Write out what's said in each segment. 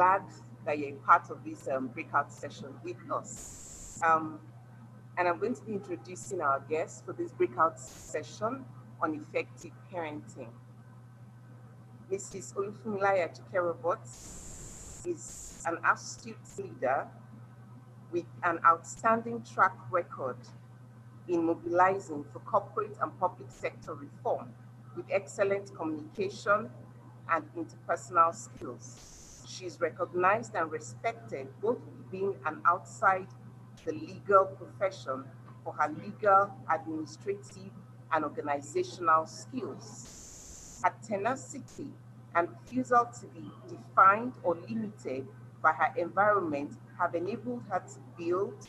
glad that you're part of this breakout session with us. And I'm going to be introducing our guests for this breakout session on effective parenting. Mrs. Olufumilaya Chikerobot is an astute leader with an outstanding track record in mobilizing for corporate and public sector reform with excellent communication and interpersonal skills. She is recognized and respected both within and outside the legal profession for her legal, administrative, and organizational skills. Her tenacity and refusal to be defined or limited by her environment have enabled her to build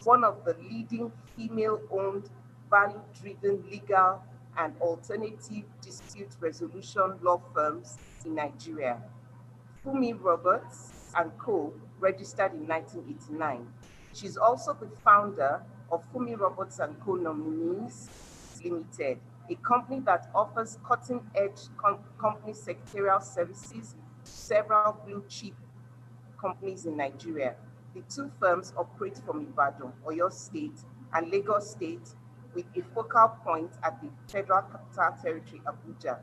one of the leading female-owned, value-driven legal and alternative dispute resolution law firms in Nigeria. Funmi Roberts and Co. registered in 1989. She's also the founder of Funmi Roberts and Co. Nominees Limited, a company that offers cutting-edge company secretarial services to several blue-chip companies in Nigeria. The two firms operate from Ibadan, Oyo State, and Lagos State, with a focal point at the Federal Capital Territory, Abuja.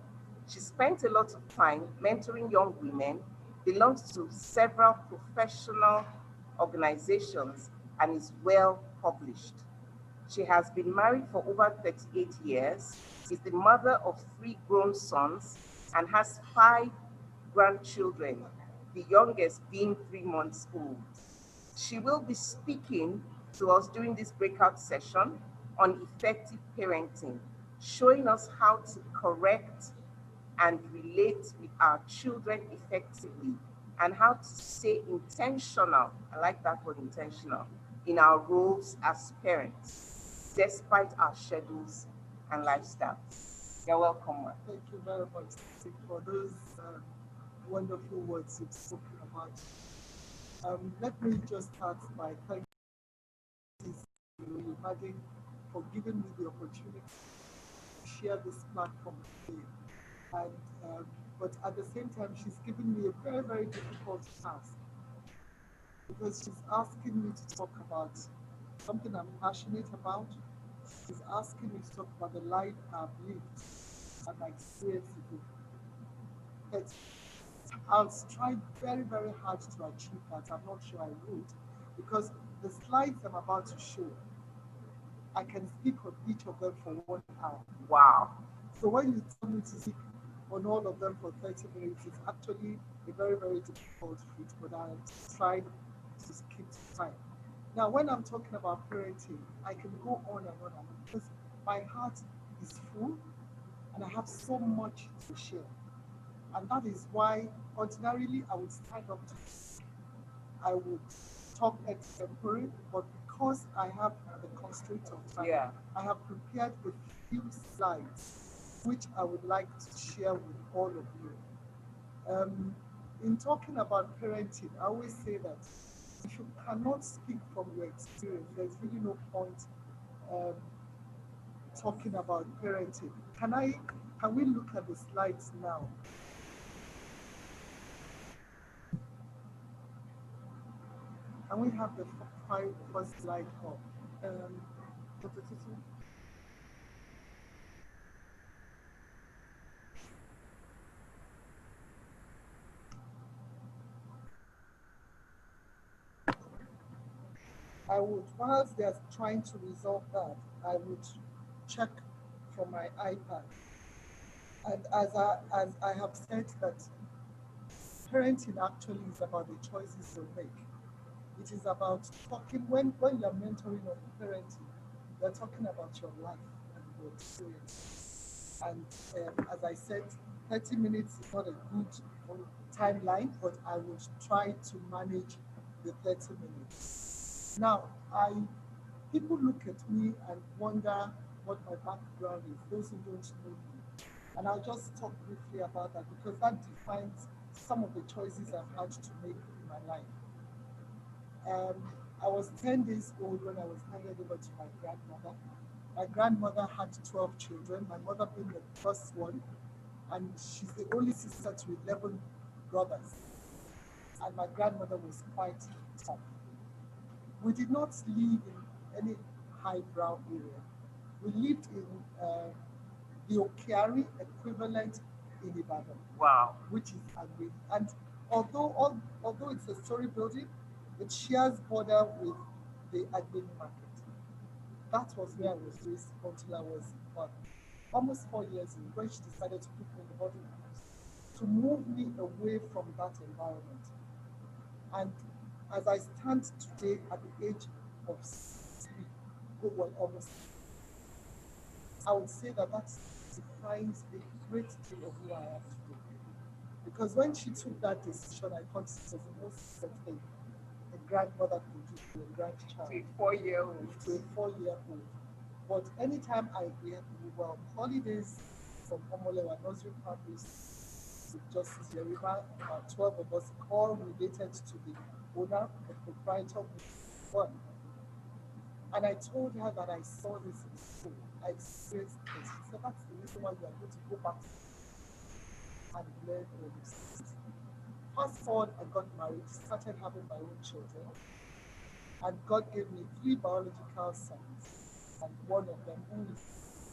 She spent a lot of time mentoring young women, belongs to several professional organizations, and is well published. She has been married for over 38 years, is the mother of 3 grown sons, and has 5 grandchildren, the youngest being 3 months old. She will be speaking to us during this breakout session on effective parenting, showing us how to correct and relate with our children effectively, and how to stay intentional, I like that word, intentional, in our roles as parents, despite our schedules and lifestyles. You're welcome, Ma. Thank you very much for those wonderful words you've spoken about. Let me just start by thanking you, Imagine, for giving me the opportunity to share this platform today. And but at the same time, she's giving me a very, very difficult task, because she's asking me to talk about something I'm passionate about. She's asking me to talk about the life I've lived and my experience with it. But I'll try very, very hard to achieve that. I'm not sure I would, because the slides I'm about to show, I can speak on each of them for 1 hour. Wow. So when you tell me to speak on all of them for 30 minutes, it's actually a very, very difficult feat, but I'll try to keep time. Now, when I'm talking about parenting, I can go on and on and on, because my heart is full and I have so much to share. And that is why ordinarily I would stand up to speak. I would talk extempore, but because I have the constraint of time, I have prepared a few slides which I would like to share with all of you. In talking about parenting, I always say that if you cannot speak from your experience, there's really no point talking about parenting. Can we look at the slides now? Can we have the first slide up? Dr. Tutu? I would, whilst they're trying to resolve that, I would check from my iPad. And as I have said, that parenting actually is about the choices you make. It is about talking, when you're mentoring or parenting, you're talking about your life and your experience. And as I said, 30 minutes is not a good timeline, but I would try to manage the 30 minutes. Now, people look at me and wonder what my background is, those who don't know me. And I'll just talk briefly about that, because that defines some of the choices I've had to make in my life. I was 10 days old when I was handed over to my grandmother. My grandmother had 12 children, my mother being the first one, and she's the only sister to 11 brothers. and my grandmother was quite tough. We did not live in any highbrow area. We lived in the Okiari equivalent in Ibadan. Wow. Which is Agbe. And although it's a story building, it shares border with the Agbe market. That was where I was raised until I was what, almost 4 years old when she decided to put me in the boarding house to move me away from that environment. And as I stand today at the age of 63, well, almost, I would say that that defines a great deal of who I am today. Because when she took that decision, I thought it was the most important thing a grandmother could do to a grandchild. To a 4-year-old. To a 4-year-old. But anytime we were on holidays from Omolewa Nursery Primary with Justice Yerima, about 12 of us, all related to the owner, the proprietor, one. And I told her that I saw this in school. I experienced this. She said, that's the reason why you are going to go back and learn all these things. Fast forward, I got married, started having my own children, and God gave me 3 biological sons, and one of them, who is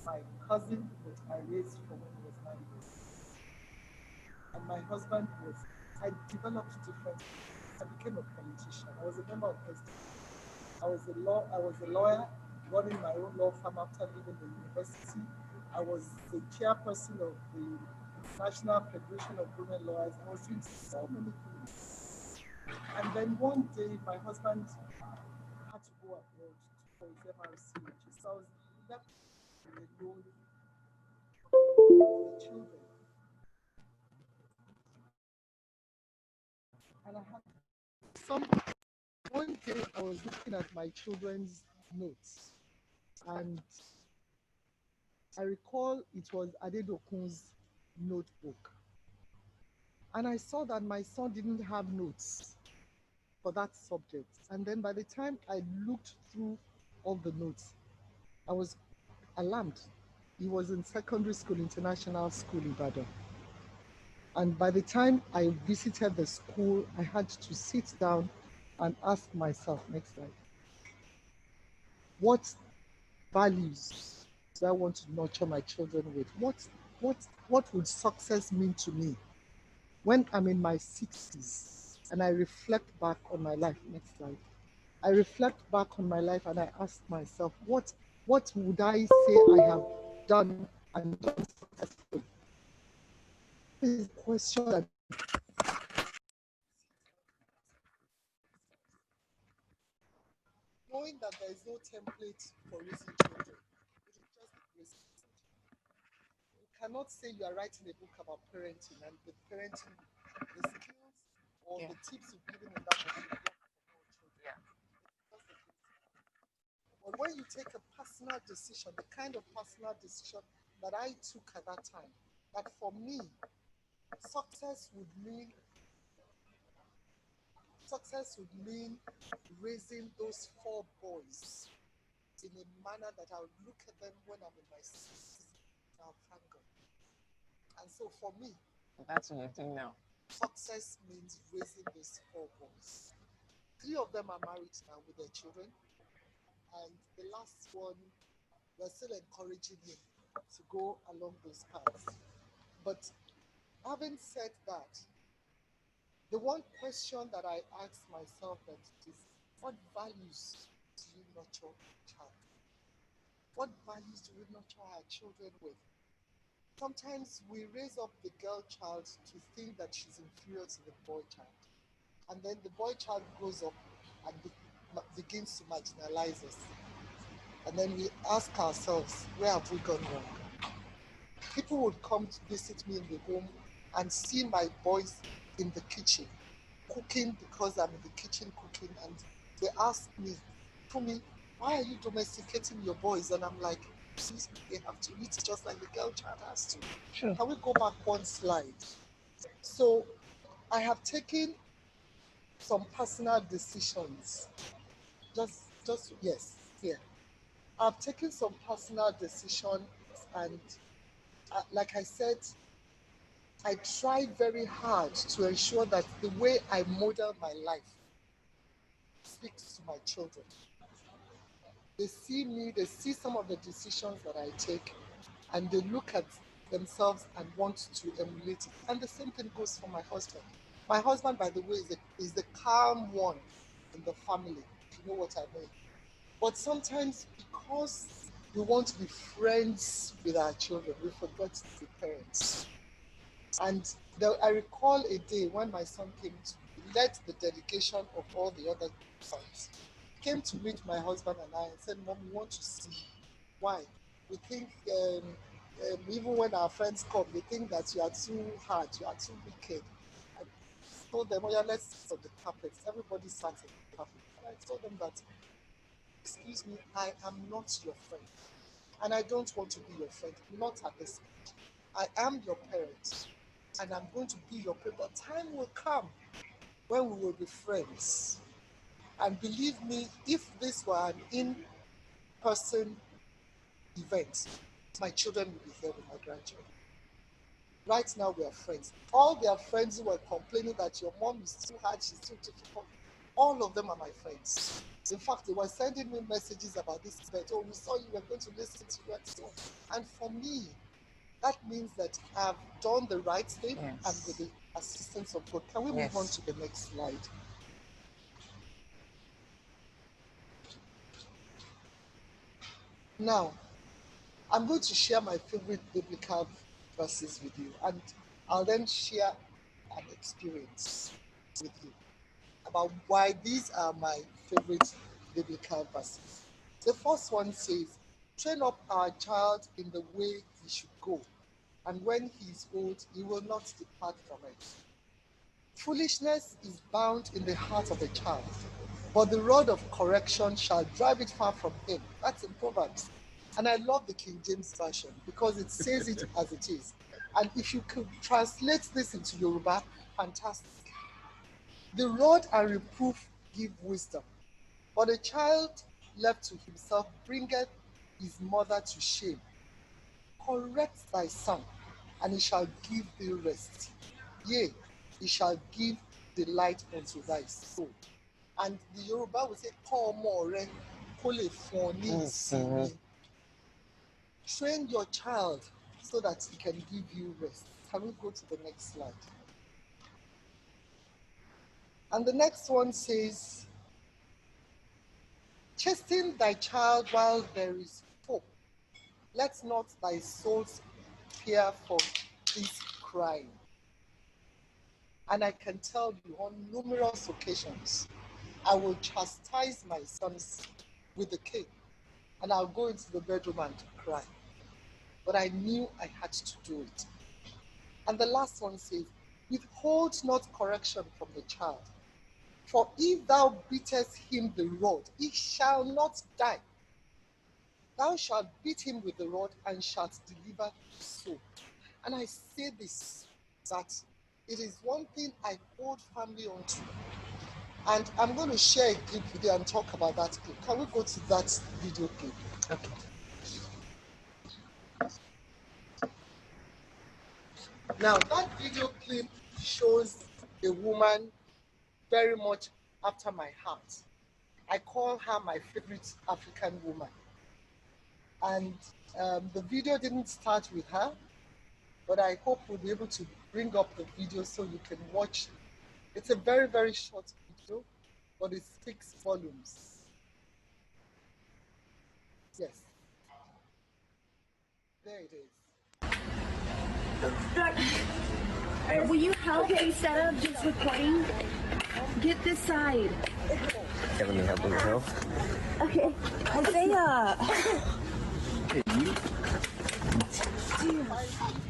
my cousin that I raised from when he was 9 years. And my husband was, I developed different. I became a politician. I was a member of SDC. I was a lawyer running my own law firm after leaving the university. I was the chairperson of the National Federation of Women Lawyers. I was doing so many things. And then one day, my husband had to go abroad for his MRC, so I was left alone with the children. And I had some one day I was looking at my children's notes, and I recall it was Adedokun's notebook. And I saw that my son didn't have notes for that subject. And then by the time I looked through all the notes, I was alarmed. He was in secondary school, international school, Ibadan. And by the time I visited the school, I had to sit down and ask myself, next slide, what values do I want to nurture my children with? What would success mean to me when I'm in my 60s and I reflect back on my life? Next slide. I reflect back on my life and I ask myself, what would I say I have done and done successfully? This is a question that knowing that there is no template for raising children, it is just the grace of God. You cannot say you are writing a book about parenting and the parenting, the skills or the tips you've given in that book will work for all children. Yeah. That's the grace. But when you take a personal decision, the kind of personal decision that I took at that time, that for me, success would mean raising those 4 boys in a manner that I would look at them when I'm in my 60s. Now, thank God. And so for me, That's what you're doing now. success means raising these 4 boys. 3 of them are married now with their children. And the last one, we're still encouraging him to go along those paths. But having said that, the one question that I ask myself is, what values do you nurture a child? What values do we nurture our children with? Sometimes we raise up the girl child to think that she's inferior to the boy child. And then the boy child grows up and begins to marginalize us. And then we ask ourselves, where have we gone wrong? People would come to visit me in the home and see my boys in the kitchen cooking because I'm in the kitchen cooking, and they ask me, Funmi, why are you domesticating your boys? And I'm like, please, they have to eat just like the girl child has to. Sure. Can we go back one slide? So I have taken some personal decisions. Yes, here. I've taken some personal decisions, and like I said, I try very hard to ensure that the way I model my life speaks to my children. They see me, they see some of the decisions that I take, and they look at themselves and want to emulate it. And the same thing goes for my husband. My husband, by the way, is the calm one in the family, if you know what I mean. But sometimes, because we want to be friends with our children, we forget to be parents. And I recall a day when my son came to lead the delegation of all the other sons. He came to meet my husband and I and said, Mom, we want to see you. Why? We think, even when our friends come, they think that you are too hard, you are too wicked. I told them, oh yeah, let's sit on the carpet. Everybody sat on the carpet. And I told them that, excuse me, I am not your friend. And I don't want to be your friend, not at this point. I am your parent, and I'm going to be your parent. But time will come when we will be friends. And believe me, if this were an in-person event, my children will be here with my grandchildren. Right now, we are friends. All their friends who were complaining that your mom is too hard, she's too difficult, all of them are my friends. In fact, they were sending me messages about this event. Oh, we saw you were going to listen to you and so on. And for me, that means that I've done the right thing, yes, and with the assistance of God. Can we move on to the next slide? Now, I'm going to share my favorite biblical verses with you, and I'll then share an experience with you about why these are my favorite biblical verses. The first one says, train up our child in the way he should go, and when he is old, he will not depart from it. Foolishness is bound in the heart of a child, but the rod of correction shall drive it far from him. That's in Proverbs. And I love the King James Version because it says it as it is. And if you could translate this into Yoruba, fantastic. The rod and reproof give wisdom, but a child left to himself bringeth his mother to shame. Correct thy son, and he shall give thee rest. Yea, he shall give delight unto thy soul. And the Yoruba will say, train your child so that he can give you rest. Can we go to the next slide? And the next one says, chasten thy child while there is hope. Let not thy soul fear for his crying. And I can tell you on numerous occasions, I will chastise my sons with the cane, and I'll go into the bedroom and cry. But I knew I had to do it. And the last one says, withhold not correction from the child, for if thou beatest him the rod, he shall not die. Thou shalt beat him with the rod and shalt deliver his soul. And I say this, that it is one thing I hold firmly onto. And I'm going to share a clip with you and talk about that clip. Can we go to that video clip? Okay. Now, that video clip shows a woman very much after my heart. I call her my favorite African woman. And the video didn't start with her, but I hope we'll be able to bring up the video so you can watch. It's a very, very short video, but it speaks volumes. Yes. There it is. Will you help instead of just recording? Get this side. Let me help myself. Okay. Isaiah.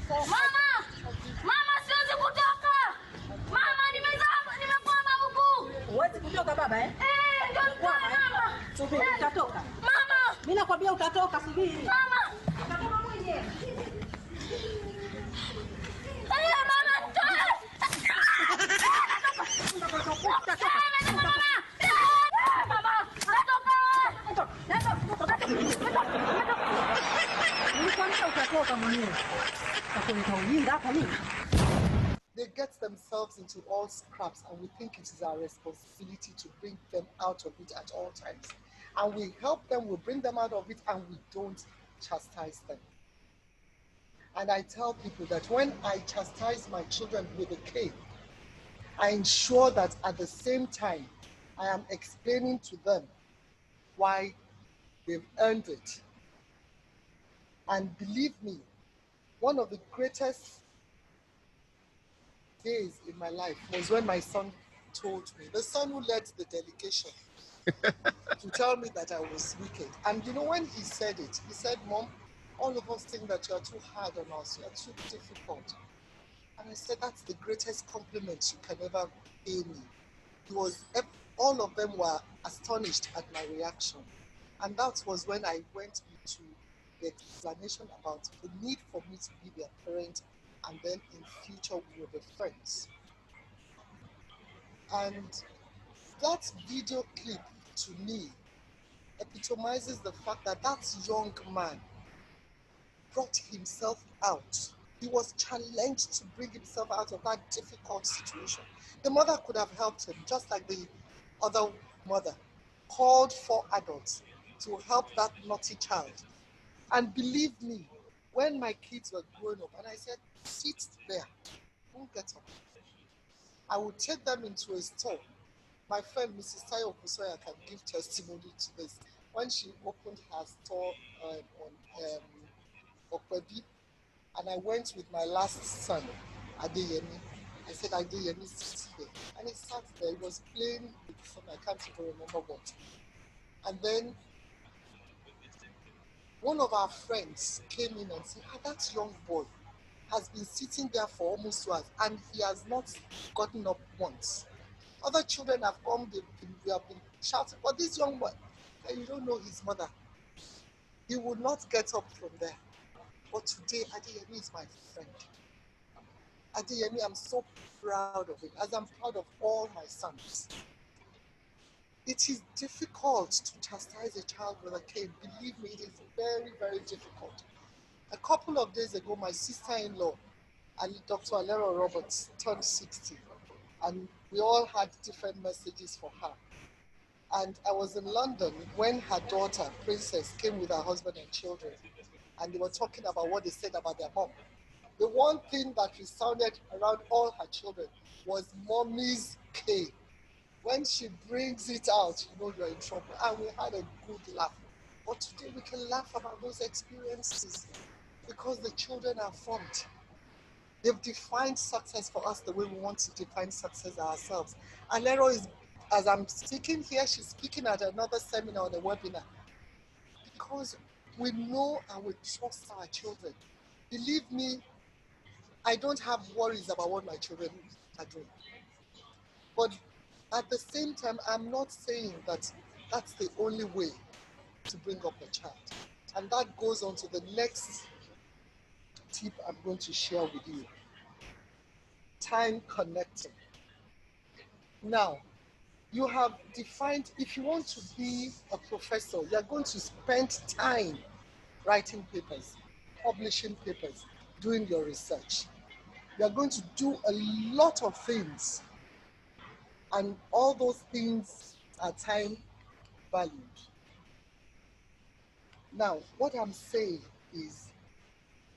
Mama! Mama, siwezi kutoka! Mama, nimekwama huku! Huwezi kutoka baba eh? Ndio mama! Subiri, utatoka. Mama! Mimi nakwambia utatoka, subiri. Mama! Utatoka mwenyewe. Mama, toka! Nilikwambia utatoka mwenyewe. Utakuleta ujinga hapa mimi. get themselves into all scraps, and we think it is our responsibility to bring them out of it at all times. And we help them, we bring them out of it, and we don't chastise them. And I tell people that when I chastise my children with a cane, I ensure that at the same time, I am explaining to them why they've earned it. And believe me, one of the greatest days in my life was when my son told me, the son who led the delegation, to tell me that I was wicked. And you know, when he said it, he said, Mom, all of us think that you are too hard on us, you are too difficult. And I said, that's the greatest compliment you can ever pay me. All of them were astonished at my reaction. And that was when I went into the explanation about the need for me to be their parent, and then in future we will be friends. And that video clip to me epitomizes the fact that that young man brought himself out. He was challenged to bring himself out of that difficult situation. The mother could have helped him, just like the other mother called for adults to help that naughty child. And believe me, when my kids were growing up, and I said, sit there, don't get up, I would take them into a store. My friend Mrs. Tayo Kusoya can give testimony to this. When she opened her store on Okwebi, and I went with my last son, Adeyemi. I said, Adeyemi, sit here. And he sat there. He was playing with something, I can't even remember what. And then one of our friends came in and said, that young boy has been sitting there for almost 2 hours, and he has not gotten up once. Other children have come, we have been shouting, but this young boy, and you don't know his mother. He would not get up from there. But today, Adeyemi is my friend. Adeyemi, I'm so proud of him, as I'm proud of all my sons. It is difficult to chastise a child with a cane. Believe me, it is very, very difficult. A couple of days ago, my sister-in-law, Dr. Alero Roberts, turned 60, and we all had different messages for her. And I was in London when her daughter, Princess, came with her husband and children, and they were talking about what they said about their mom. The one thing that resounded around all her children was mommy's cane. When she brings it out, you know you're in trouble. And we had a good laugh. But today we can laugh about those experiences because the children are formed. They've defined success for us the way we want to define success ourselves. Alero is, as I'm speaking here, she's speaking at another seminar on a webinar. Because we know and we trust our children. Believe me, I don't have worries about what my children are doing. But at the same time, I'm not saying that that's the only way to bring up a child. And that goes on to the next tip I'm going to share with you. Time connecting. Now, you have defined, if you want to be a professor, you're going to spend time writing papers, publishing papers, doing your research. You're going to do a lot of things, and all those things are time valued. Now, what I'm saying is,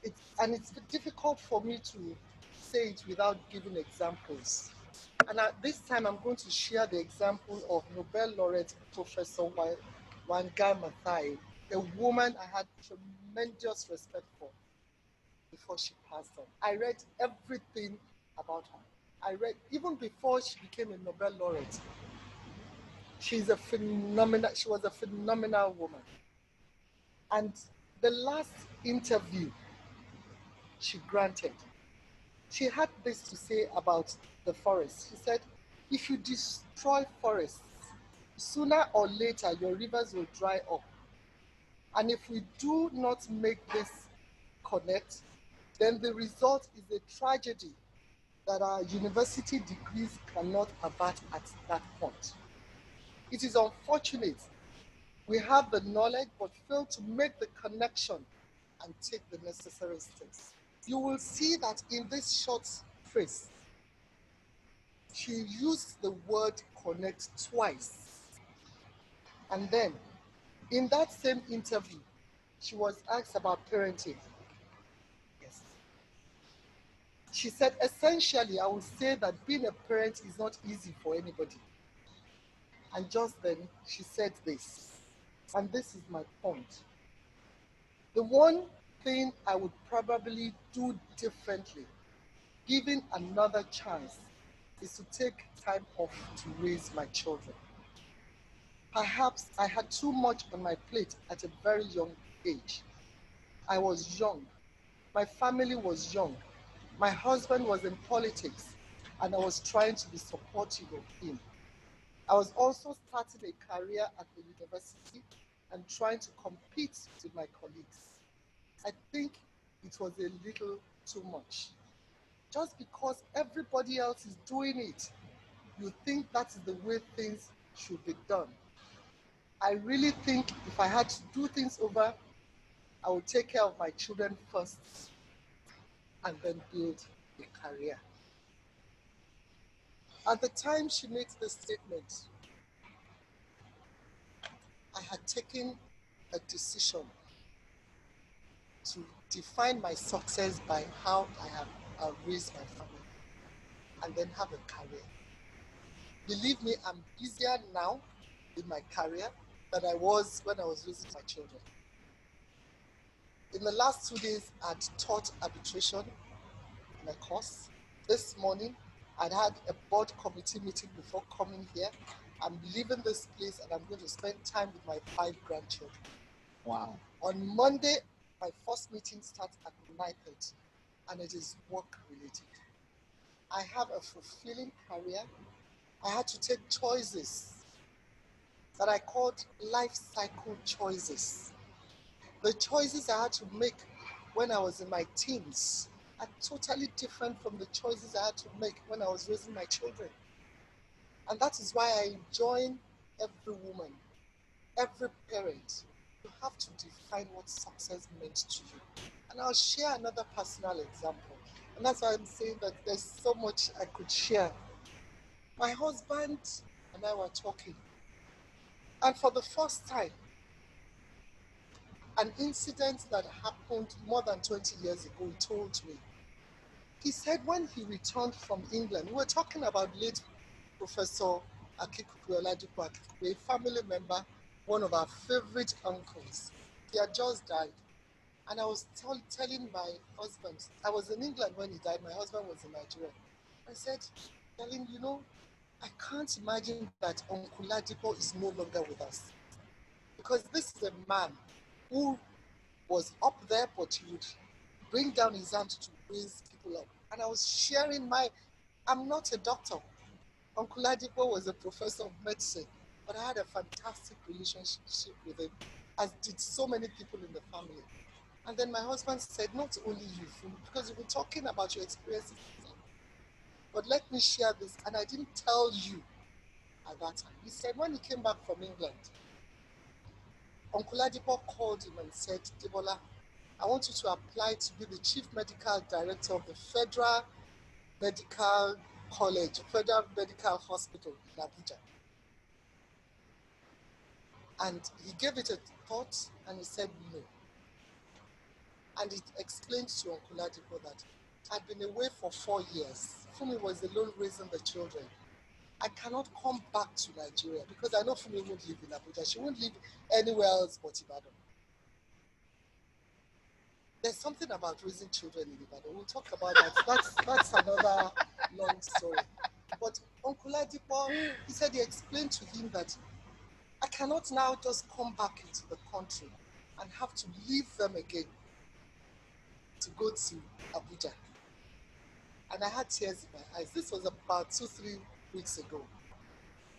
it's difficult for me to say it without giving examples. And this time I'm going to share the example of Nobel laureate Professor Wangari Maathai, a woman I had tremendous respect for before she passed on. I read everything about her. I read, even before she became a Nobel laureate, she was a phenomenal woman. And the last interview she granted, she had this to say about the forest. She said, if you destroy forests, sooner or later your rivers will dry up. And if we do not make this connect, then the result is a tragedy that our university degrees cannot avert at that point. It is unfortunate we have the knowledge but fail to make the connection and take the necessary steps. You will see that in this short phrase, She used the word connect twice. And then, in that same interview, she was asked about parenting. Yes. She said, essentially, I would say that being a parent is not easy for anybody. And just then, she said this, and this is my point. The one thing I would probably do differently, given another chance, is to take time off to raise my children. Perhaps I had too much on my plate at a very young age. I was young. My family was young. My husband was in politics, and I was trying to be supportive of him. I was also starting a career at the university and trying to compete with my colleagues. I think it was a little too much. Just because everybody else is doing it, you think that is the way things should be done. I really think if I had to do things over, I would take care of my children first and then build a career. At the time she makes this statement, I had taken a decision to define my success by how I have raised my family and then have a career. Believe me, I'm busier now in my career than I was when I was raising my children. In the last 2 days, I'd taught arbitration in a course. This morning, I'd had a board committee meeting before coming here. I'm leaving this place and I'm going to spend time with my 5 grandchildren. Wow. On Monday, my first meeting starts at 9:30 and it is work related. I have a fulfilling career. I had to take choices that I called life cycle choices. The choices I had to make when I was in my teens are totally different from the choices I had to make when I was raising my children. And that is why I join every woman, every parent. You have to define what success meant to you. And I'll share another personal example. And that's why I'm saying that there's so much I could share. My husband and I were talking. And for the first time, an incident that happened more than 20 years ago, he told me. He said when he returned from England, we were talking about late Professor Akikuku Oladipo Akikuku, a family member, one of our favorite uncles. He had just died. And I was telling my husband, I was in England when he died, my husband was in Nigeria. I said, darling, I can't imagine that Uncle Ladipo is no longer with us. Because this is a man who was up there, but he would bring down his hand to raise people up. And I was sharing I'm not a doctor. Uncle Ladipo was a professor of medicine, but I had a fantastic relationship with him, as did so many people in the family. And then my husband said, not only you, because you've been talking about your experiences, but let me share this. And I didn't tell you at that time. He said, when he came back from England, Uncle Ladipo called him and said, Debola, I want you to apply to be the chief medical director of the Federal Medical College, Federal Medical Hospital in Abuja. And he gave it a thought and he said no. And it explained to Uncle Ladipo that I'd been away for 4 years. Funmi was alone raising the children. I cannot come back to Nigeria because I know Funmi won't live in Abuja. She won't live anywhere else but Ibadan. There's something about raising children in Ibadan. We'll talk about that. That's another long story. But Uncle Ladipo, he said he explained to him that I cannot now just come back into the country and have to leave them again to go to Abuja. And I had tears in my eyes. This was about 2-3 weeks ago.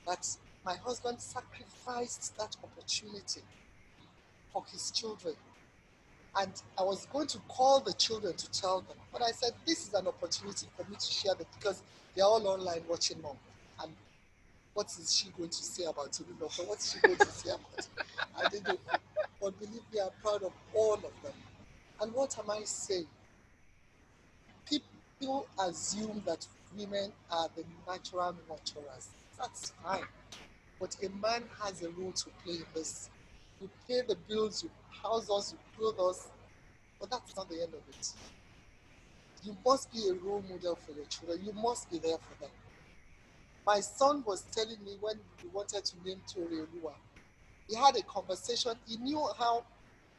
That my husband sacrificed that opportunity for his children. And I was going to call the children to tell them. But I said, this is an opportunity for me to share them because they're all online watching mom. And what is she going to say about it? What is she going to say about it? I didn't know. But believe me, I'm proud of all of them. And what am I saying? People assume that women are the natural nurturers. That's fine. But a man has a role to play in this. You pay the bills, you house us, you clothe us, but that's not the end of it. You must be a role model for your children. You must be there for them. My son was telling me when we wanted to name Tori Olua, he had a conversation. He knew how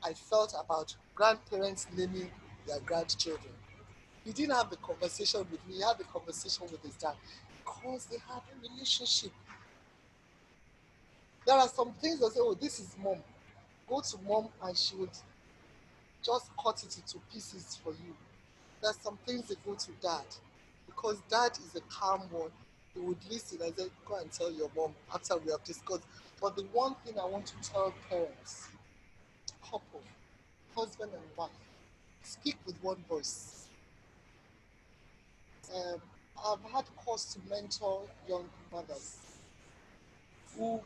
I felt about grandparents naming their grandchildren. He didn't have the conversation with me, he had the conversation with his dad because they had a relationship. There are some things that say, oh, this is mom. Go to mom and she would just cut it into pieces for you. There's some things that go to dad because dad is a calm one. He would listen and say, go and tell your mom after we have discussed. But the one thing I want to tell parents, couple, husband and wife, speak with one voice. I've had course to mentor young mothers who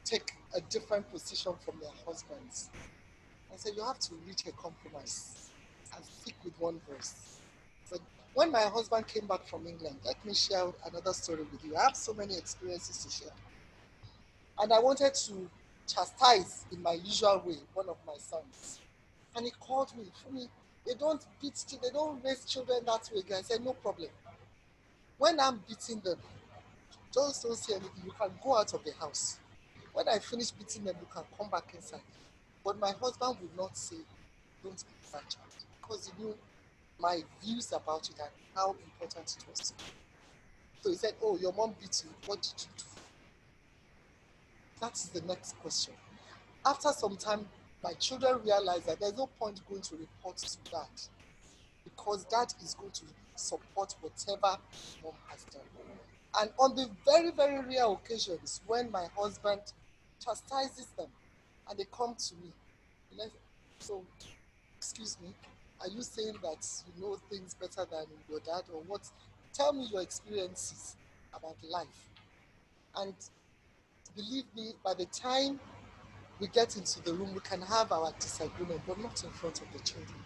take a different position from their husbands. I said, you have to reach a compromise and speak with one voice. But when my husband came back from England, let me share another story with you. I have so many experiences to share. And I wanted to chastise in my usual way one of my sons. And he called me, Funmi, they don't beat children, they don't raise children that way. I said, no problem. When I'm beating them, just don't say anything. You can go out of the house. When I finish beating them, you can come back inside. But my husband would not say, don't beat that child, because he knew my views about it and how important it was to me. So he said, oh, your mom beat you. What did you do? That is the next question. After some time, my children realized that there's no point going to report to dad because dad is going to support whatever mom has done. And on the very, very rare occasions when my husband chastises them and they come to me, so, excuse me, are you saying that you know things better than your dad or what? Tell me your experiences about life. And believe me, by the time we get into the room, we can have our disagreement, but not in front of the children.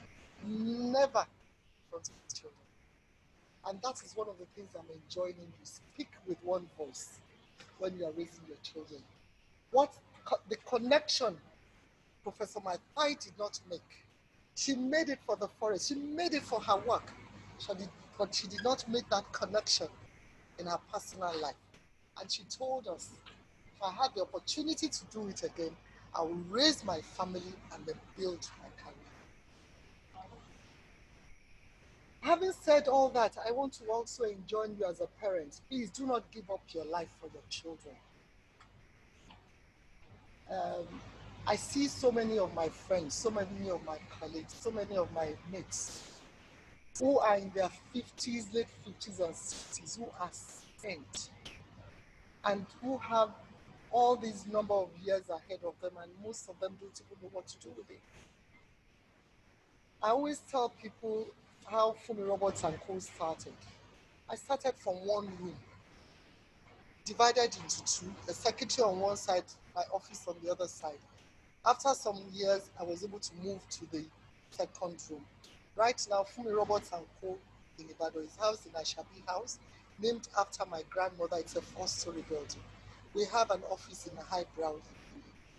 Never in front of the children. And that is one of the things I'm enjoying in you. Speak with one voice when you are raising your children. The connection Professor Mathai did not make. She made it for the forest. She made it for her work. But she did not make that connection in her personal life. And she told us, if I had the opportunity to do it again, I will raise my family and then build my career. Having said all that, I want to also enjoin you as a parent. Please do not give up your life for your children. I see so many of my friends, so many of my colleagues, so many of my mates who are in their 50s, late 50s and 60s, who are spent and who have all these number of years ahead of them, and most of them don't even know what to do with it. I always tell people how Funmi Robots and Co started. I started from one room, divided into two, a secretary on one side, my office on the other side. After some years, I was able to move to the second room. Right now, Funmi Robots and Co in Ibadan is housed in Ashabi House, named after my grandmother. It's a 4-story building. We have an office in the high ground,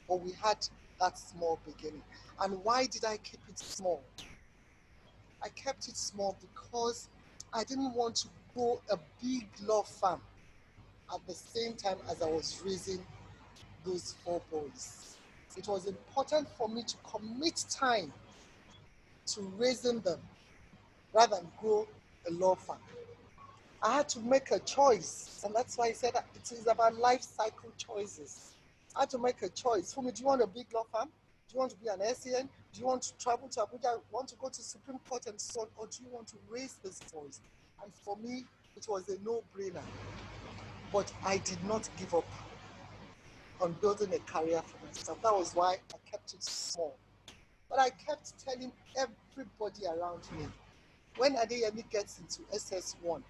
but we had that small beginning. And why did I keep it small? I kept it small because I didn't want to grow a big law firm at the same time as I was raising those 4 boys. It was important for me to commit time to raising them rather than grow a law firm. I had to make a choice, and that's why I said that it is about life cycle choices. I had to make a choice. Funmi, do you want a big law firm? Do you want to be an SEN? Do you want to travel to Abuja? Want to go to Supreme Court and so on? Or do you want to raise these boys? And for me, it was a no-brainer. But I did not give up on building a career for myself. That was why I kept it small. But I kept telling everybody around me, when Adeyemi gets into SS1,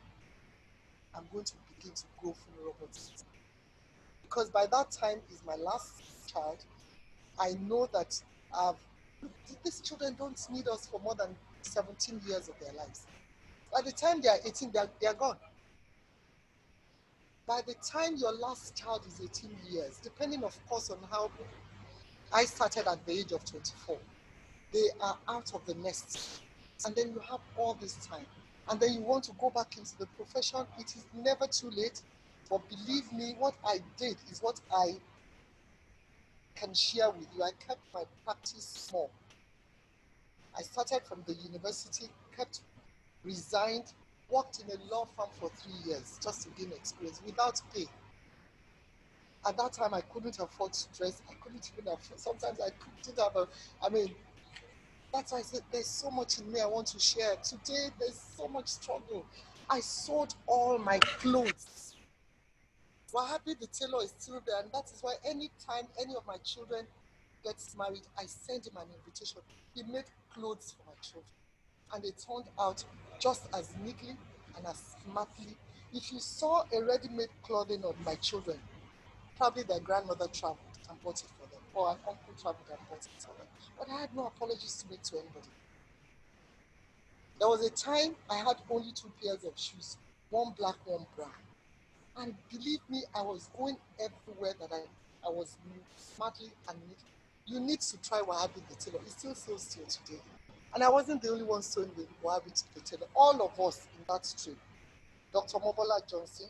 I'm going to begin to grow Funmi Robots. Because by that time is my last child. I know that these children don't need us for more than 17 years of their lives. By the time they are 18, they are gone. By the time your last child is 18 years, depending of course on how I started at the age of 24, they are out of the nest. And then you have all this time. And then you want to go back into the profession. It is never too late. But believe me, what I did is what I can share with you. I kept my practice small. I started from the university, resigned, worked in a law firm for 3 years just to gain experience without pay. At that time, I couldn't afford stress. I couldn't even afford, sometimes I didn't have that's why I said there's so much in me I want to share. Today, there's so much struggle. I sold all my clothes. Wahabi the tailor is still there, and that is why anytime any of my children gets married, I send him an invitation. He made clothes for my children, and they turned out just as neatly and as smartly. If you saw a ready-made clothing of my children, probably their grandmother traveled and bought it for them, or an uncle traveled and bought it for them. But I had no apologies to make to anybody. There was a time I had only 2 pairs of shoes, one black, one brown. And believe me, I was going everywhere that I was smartly and neatly. You need to try Wahabi the tailor. It still sells till today. And I wasn't the only one sewing with Wahabi the tailor. All of us in that street, Dr. Mobola Johnson,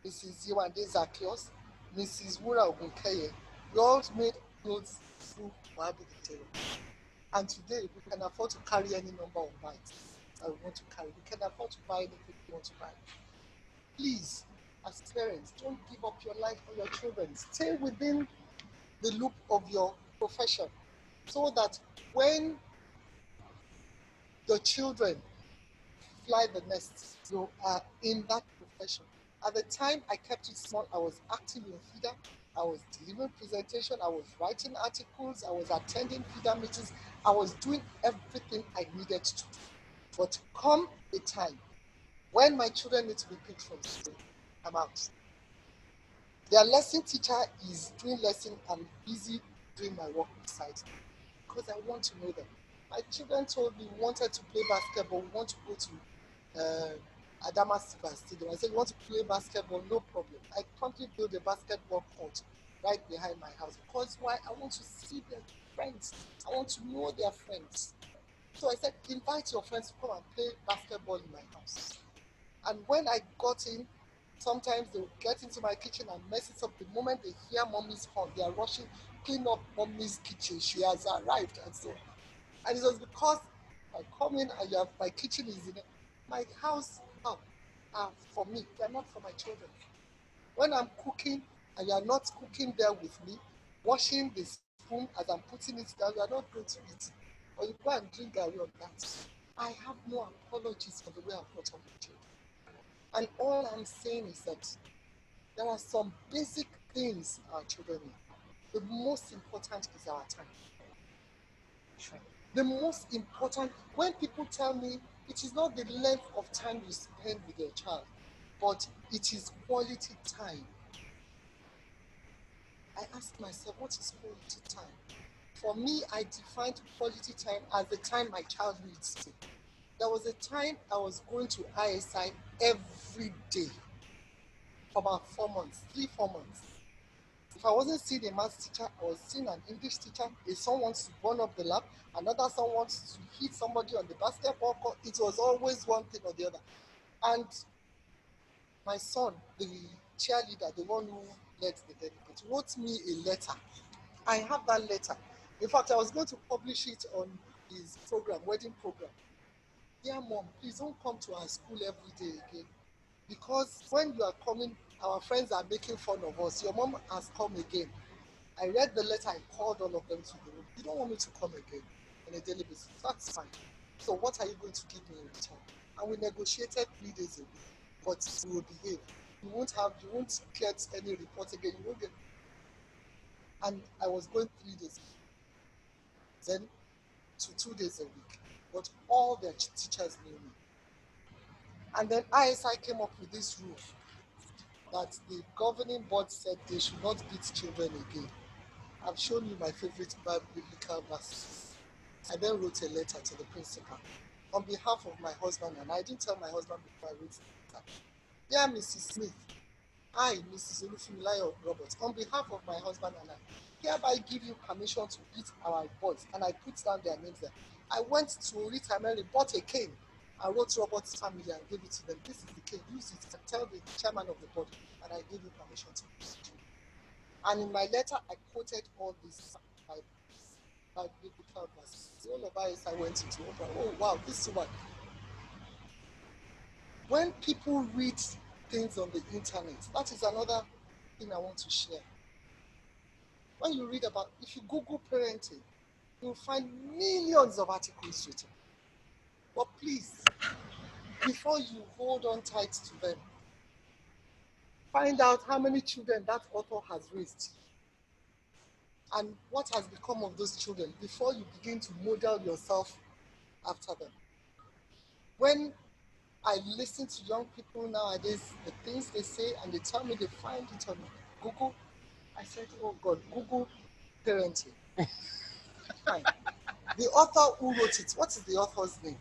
Mrs. Yewande Zacchaeus, Mrs. Wura Ogunkeye, we all made clothes through Wahabi the tailor. And today, we can afford to carry any number of bags that we want to carry. We can afford to buy anything we want to buy. Please, as parents, don't give up your life for your children. Stay within the loop of your profession so that when your children fly the nest, you are in that profession. At the time I kept it small, I was active in FIDA, I was delivering presentation, I was writing articles, I was attending FIDA meetings, I was doing everything I needed to do. But come a time when my children need to be picked from school, I'm out. Their lesson teacher is doing lesson, I'm busy doing my work beside them because I want to know them. My children told me we wanted to play basketball, we want to go to Adama Silva Stadium. I said, you want to play basketball? No problem. I promptly built a basketball court right behind my house because why? I want to see their friends. I want to know their friends. So I said, invite your friends to come and play basketball in my house. And when I got in, sometimes they'll get into my kitchen and mess it up. The moment they hear mommy's horn, they are rushing, clean up mommy's kitchen. She has arrived and so on. And it was because I come in and my kitchen is in it. My house are for me. They are not for my children. When I'm cooking and you are not cooking there with me, washing the spoon as I'm putting it down, you are not going to eat. Or you go and drink garri on that. I have no apologies for the way I've brought up my children. And all I'm saying is that there are some basic things our children need. The most important is our time. The most important, when people tell me it is not the length of time you spend with your child, but it is quality time. I ask myself, what is quality time? For me, I defined quality time as the time my child needs me. There was a time I was going to ISI every day for about 4 months, 3-4 months. If I wasn't seeing a maths teacher, I was seeing an English teacher. If someone wants to burn up the lab, another son wants to hit somebody on the basketball court. It was always one thing or the other. And my son, the cheerleader, the one who led the delegate, wrote me a letter. I have that letter. In fact, I was going to publish it on his program, wedding program. Dear mom, please don't come to our school every day again. Because when you are coming, our friends are making fun of us. Your mom has come again. I read the letter, I called all of them to the room. You don't want me to come again on a daily basis. That's fine. So what are you going to give me in return? And we negotiated 3 days a week, but we will behave. You won't get any report again. You won't get. And I was going 3 days a week, then to 2 days a week. But all their teachers knew me. And then ISI came up with this rule that the governing board said they should not beat children again. I've shown you my favorite biblical verses. I then wrote a letter to the principal on behalf of my husband, and I didn't tell my husband before I wrote it. Dear Mrs. Smith, I, Mrs. Olufunmilayo Roberts, on behalf of my husband and I, hereby give you permission to beat our boys. And I put down their names there. I went to Rita Mary, bought a cane. I wrote Robert's family and gave it to them. This is the cane, use it and tell the chairman of the board, and I gave you permission to beat you. And in my letter, I quoted all these biblical verses. All of us, I went into, oh wow, this is what. When people read things on the internet, that is another thing I want to share. When you read about, if you Google parenting, you'll find millions of articles written. But please, before you hold on tight to them, find out how many children that author has raised and what has become of those children before you begin to model yourself after them. When I listen to young people nowadays, the things they say, and they tell me they find it on Google, I said, oh God, Google parenting. Fine. The author who wrote it, what is the author's name?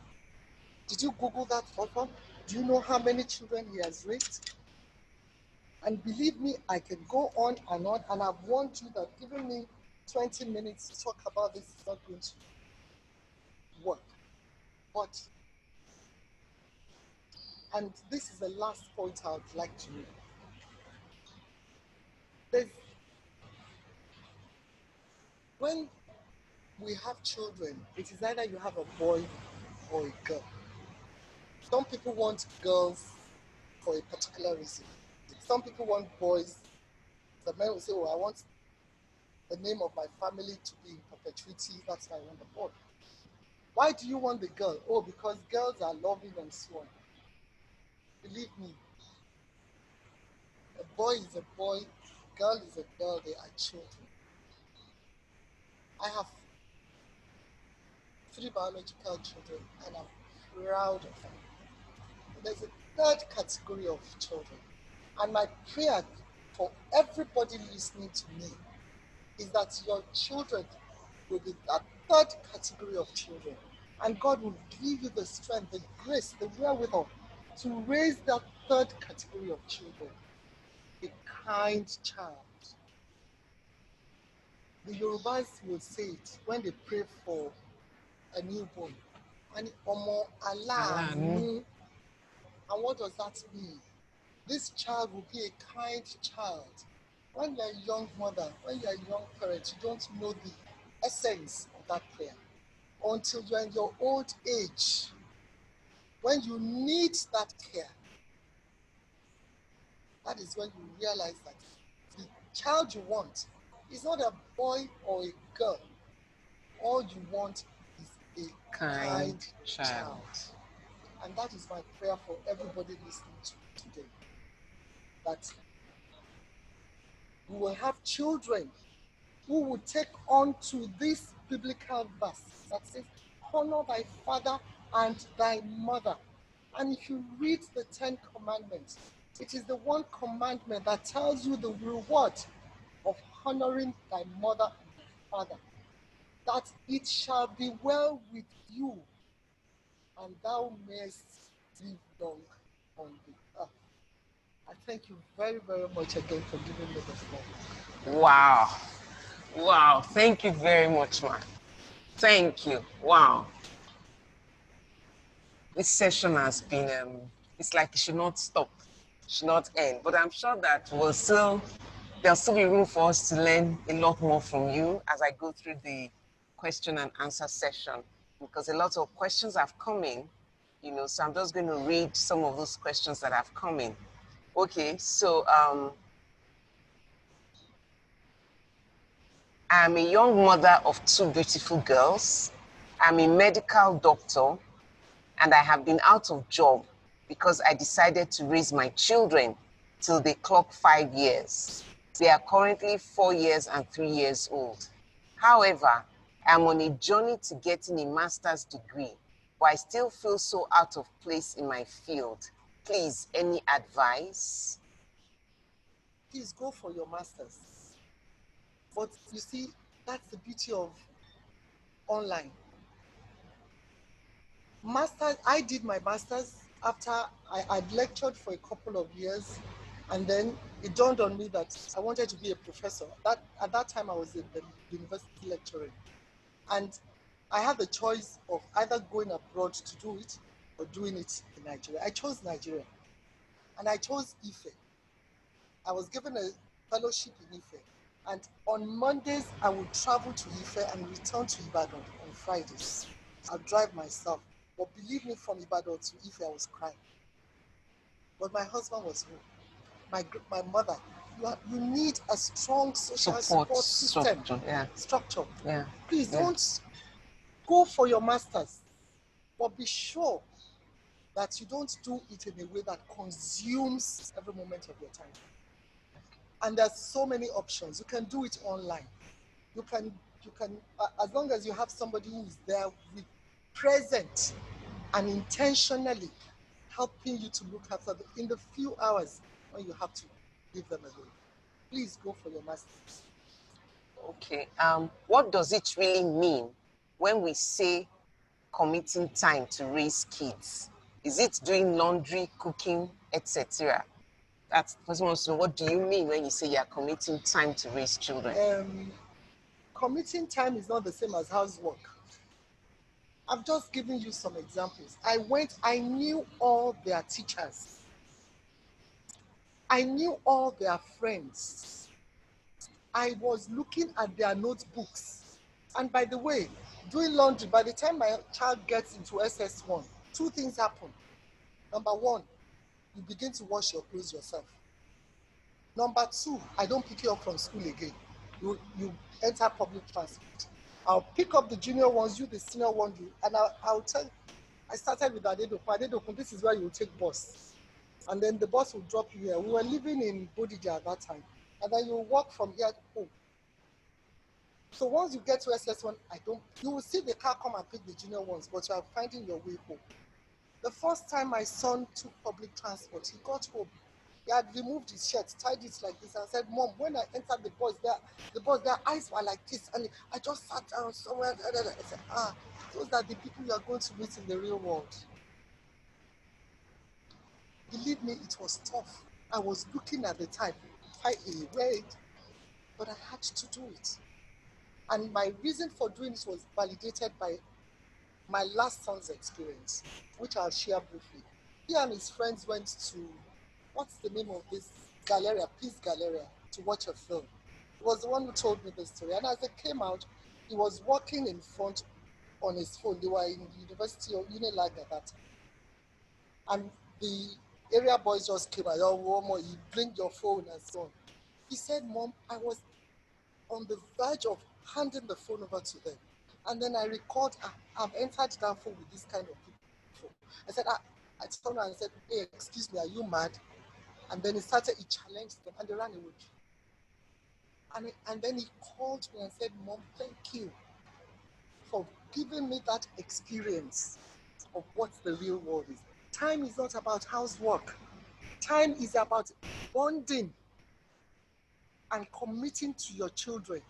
Did you Google that author? Do you know how many children he has raised? And believe me, I can go on, and I've warned you that giving me 20 minutes to talk about this is not going to work. But, and this is the last point I would like to make. When we have children, it is either you have a boy or a girl. Some people want girls for a particular reason. Some people want boys. The men will say, oh, I want the name of my family to be in perpetuity. That's why I want the boy. Why do you want the girl? Oh, because girls are loving and so on. Believe me, a boy is a boy, girl is a girl, they are children. I have 3 biological children, and I'm proud of them. There's a third category of children. And my prayer for everybody listening to me is that your children will be that third category of children. And God will give you the strength, the grace, the wherewithal to raise that third category of children, a kind child. The Yorubas will say it when they pray for a newborn. And Omo Allah. And what does that mean? This child will be a kind child. When you're a young mother, when you're a young parent, you don't know the essence of that prayer until you're in your old age, when you need that care. That is when you realize that the child you want is not a boy or a girl. All you want is a kind child. And that is my prayer for everybody listening to today. That we will have children who will take on to this biblical verse that says, honor thy father and thy mother. And if you read the 10 commandments, it is the one commandment that tells you the reward of honoring thy mother and thy father, that it shall be well with you, and thou mayest live long on the earth. I thank you very, very much again for giving me the floor. Wow. Wow. Thank you very much, man. Thank you. Wow. This session has been, it's like it should not stop, should not end. But I'm sure that there'll still be room for us to learn a lot more from you as I go through the question and answer session, because a lot of questions have come in, so I'm just going to read some of those questions that have come in. Okay, so I'm a young mother of 2 beautiful girls. I'm a medical doctor, and I have been out of job because I decided to raise my children till they clock 5 years. They are currently 4 years and 3 years old. However, I'm on a journey to getting a master's degree, but I still feel so out of place in my field. Please, any advice? Please go for your master's. But you see, that's the beauty of online. Masters, I did my master's after I'd lectured for a couple of years, and then it dawned on me that I wanted to be a professor. At that time I was in the university lecturing, and I had the choice of either going abroad to do it or doing it in Nigeria. I chose Nigeria, and I chose Ife. I was given a fellowship in Ife, and on Mondays I would travel to Ife and return to Ibadan on Fridays. I'll drive myself. But believe me, from Ibadan to Ife, I was crying. But my husband was home. My mother. You need a strong social support system. Structure. Yeah. Please don't go for your masters, but be sure that you don't do it in a way that consumes every moment of your time. And there's so many options. You can do it online. You can, as long as you have somebody who is there with present and intentionally helping you to look after them in the few hours when you have to leave them alone. Please go for your masters. Okay. What does it really mean when we say committing time to raise kids? Is it doing laundry, cooking, etc.? That's the person wants to know, what do you mean when you say you're committing time to raise children? Committing time is not the same as housework. I've just given you some examples. I knew all their teachers. I knew all their friends. I was looking at their notebooks. And by the way, doing laundry, by the time my child gets into SS1, two things happen. Number one, you begin to wash your clothes yourself. Number two, I don't pick you up from school again. You enter public transport. I'll pick up the junior ones, you the senior one, and I'll tell you, I started with Adedokun, this is where you will take bus. And then the bus will drop you here. We were living in Bodija at that time. And then you walk from here home. So once you get to SS1, you will see the car come and pick the junior ones, but you are finding your way home. The first time my son took public transport, he got home. He had removed his shirt, tied it like this, and said, "Mom, when I entered the bus, their eyes were like this, and I just sat down somewhere." I said, those are the people you are going to meet in the real world. Believe me, it was tough. I was looking at the time, wait, but I had to do it. And my reason for doing this was validated by my last son's experience, which I'll share briefly. He and his friends went to, what's the name of this? Galleria, Peace Galleria, to watch a film. He was the one who told me the story. And as they came out, he was walking in front on his phone. They were in the University of Unilag at that time. And the area boys just came out, you bring your phone and so on. He said, "Mom, I was on the verge of handing the phone over to them. And then I recalled, I've entered that phone with this kind of people. I said, I told her and said, hey, excuse me, are you mad? And then he challenged them and they ran away. And then he called me and said, Mom, thank you for giving me that experience of what the real world is. Time is not about housework. Time is about bonding and committing to your children.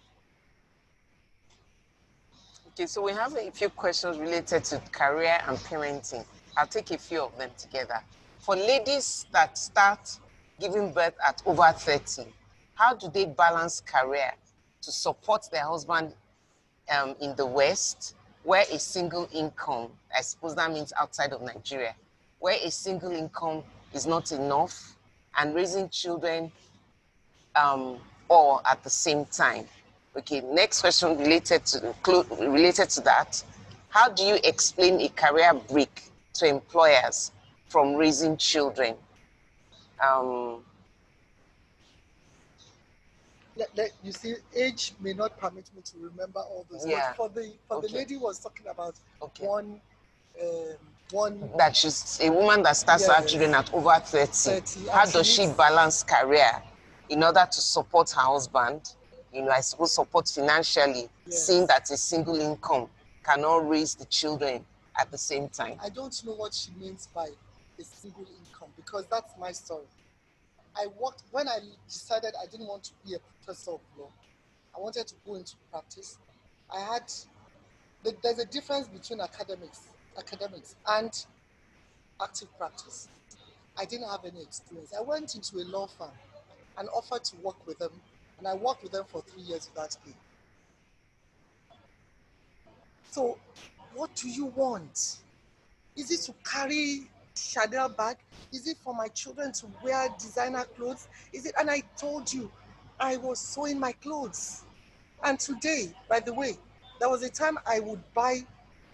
Okay, so we have a few questions related to career and parenting. I'll take a few of them together. For ladies that start giving birth at over 30, how do they balance career to support their husband in the West, where a single income, I suppose that means outside of Nigeria, where a single income is not enough, and raising children all at the same time? Okay, next question related to that. How do you explain a career break to employers from raising children? You see, age may not permit me to remember all those. Yeah. But for the lady who was talking about one that she's a woman that starts her children at over 30. How does she balance career in order to support her husband? I suppose support financially, seeing that a single income cannot raise the children at the same time. I don't know what she means by a single income, because that's my story. When I decided I didn't want to be a professor of law, I wanted to go into practice. There's a difference between academics academics and active practice. I didn't have any experience. I went into a law firm and offered to work with them, and I worked with them for 3 years without pay. So, what do you want? Is it to carry Chanel bag? Is it for my children to wear designer clothes? Is it? And I told you, I was sewing my clothes. And today, by the way, there was a time I would buy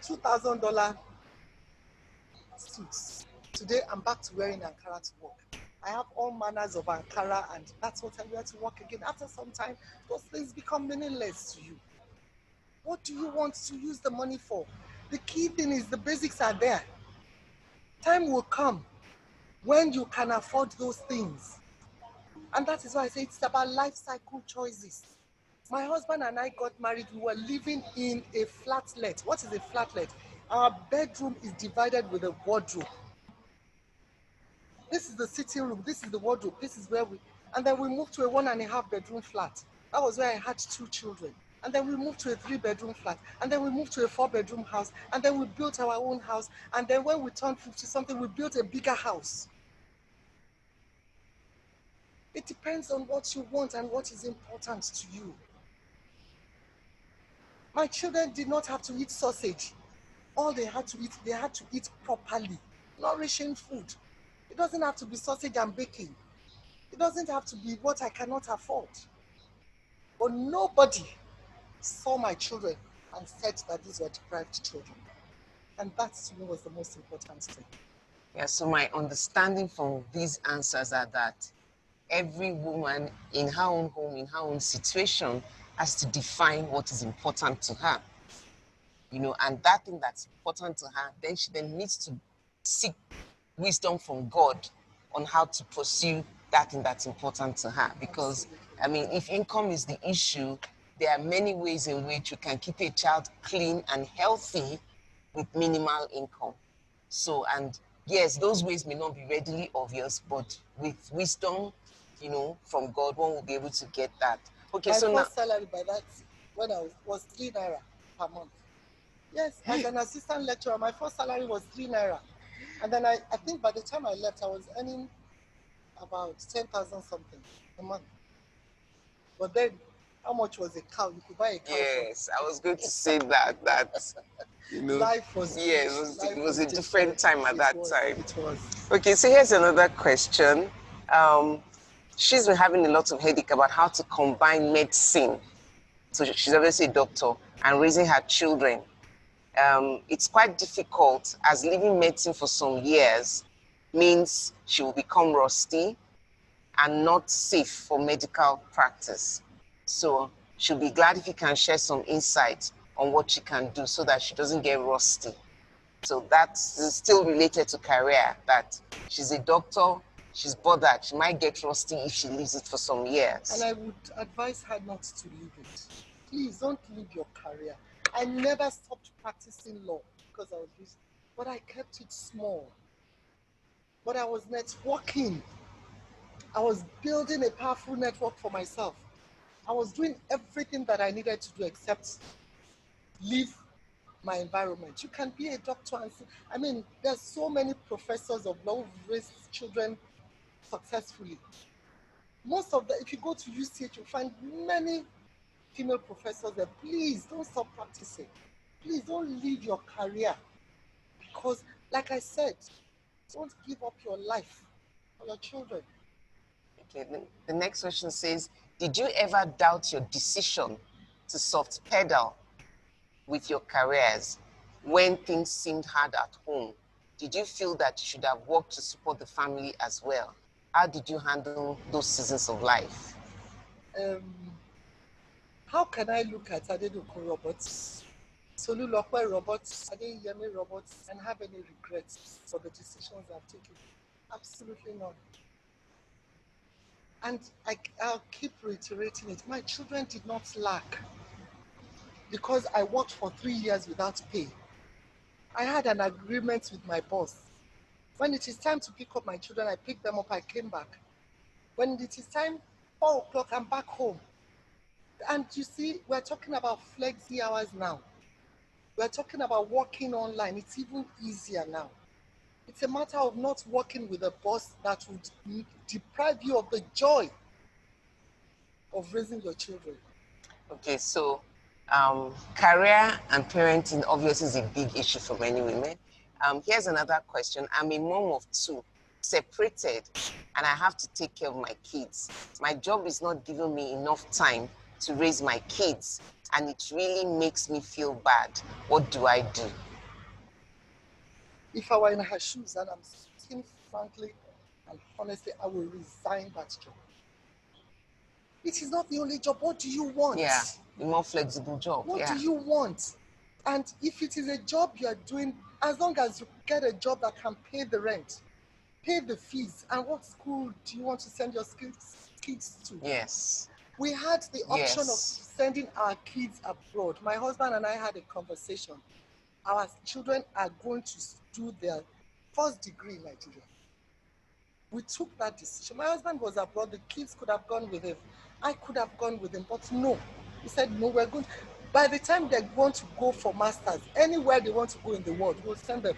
$2,000 suits. Today, I'm back to wearing Ankara to work. I have all manners of Ankara, and that's what I wear to work again. After some time, those things become meaningless to you. What do you want to use the money for? The key thing is the basics are there. Time will come when you can afford those things. And that is why I say it's about life cycle choices. My husband and I got married. We were living in a flatlet. What is a flatlet? Our bedroom is divided with a wardrobe. This is the sitting room. This is the wardrobe. This is where we... And then we moved to a 1.5 bedroom flat. That was where I had 2 children. And then we moved to a 3 bedroom flat. And then we moved to a 4 bedroom house. And then we built our own house. And then when we turned 50 something, we built a bigger house. It depends on what you want and what is important to you. My children did not have to eat sausage. All they had to eat properly, nourishing food. It doesn't have to be sausage and bacon. It doesn't have to be what I cannot afford. But nobody saw my children and said that these were deprived children. And that to me was the most important thing. Yeah, so my understanding from these answers are that every woman in her own home, in her own situation, has to define what is important to her. You know, and that thing that's important to her, then she then needs to seek wisdom from God on how to pursue that thing that's important to her. Because, I mean, if income is the issue, there are many ways in which you can keep a child clean and healthy with minimal income. So, and yes, those ways may not be readily obvious, but with wisdom, you know, from God, one will be able to get that. Okay, My so now, first salary by that, when I was 3 naira per month. Yes, as an assistant lecturer, my first salary was 3 naira. And then I think by the time I left, I was earning about 10,000 something a month. But then, how much was a cow? You could buy a cow yes, I was going to say that, you know, Life was yeah, it was a different time at that time. It was. Okay, so here's another question. She's been having a lot of headache about how to combine medicine. So she's obviously a doctor and raising her children. It's quite difficult as leaving medicine for some years means she will become rusty and not safe for medical practice. So she'll be glad if you can share some insight on what she can do so that she doesn't get rusty. So that's still related to career, that she's a doctor, she's bothered, she might get rusty if she leaves it for some years. And I would advise her not to leave it. Please don't leave your career. I never stopped practicing law because I was busy, but I kept it small. But I was networking. I was building a powerful network for myself. I was doing everything that I needed to do except leave my environment. You can be a doctor and I mean, there's so many professors of law who've raised children successfully. Most of them, if you go to UCH, you'll find many female professors there. Please don't stop practicing. Please don't leave your career because, like I said, don't give up your life for your children. Okay, the next question says, did you ever doubt your decision to soft pedal with your careers when things seemed hard at home? Did you feel that you should have worked to support the family as well? How did you handle those seasons of life? How can I look at Adeduko robots, Solulokwe robots, Adeyemi robots, and have any regrets for the decisions I've taken? Absolutely none. And I'll keep reiterating it. My children did not lack because I worked for 3 years without pay. I had an agreement with my boss. When it is time to pick up my children, I picked them up, I came back. When it is time, 4 o'clock, I'm back home. And you see, we're talking about flexi hours now. We're talking about working online. It's even easier now. It's a matter of not working with a boss that would deprive you of the joy of raising your children. Okay, so career and parenting obviously is a big issue for many women. Here's another question. I'm a mom of two, separated, and I have to take care of my kids. My job is not giving me enough time to raise my kids, and it really makes me feel bad. What do I do? If I were in her shoes, and I'm speaking frankly and honestly, I will resign that job. It is not the only job. What do you want? Yeah, a more flexible job. What yeah. do you want? And if it is a job you are doing, as long as you get a job that can pay the rent, pay the fees, and what school do you want to send your kids to? Yes. We had the option of Yes. sending our kids abroad. My husband and I had a conversation. Our children are going to do their first degree in Nigeria. We took that decision. My husband was abroad. The kids could have gone with him. I could have gone with him, but no. He said, no, we're going. By the time they want to go for masters, anywhere they want to go in the world, we'll send them.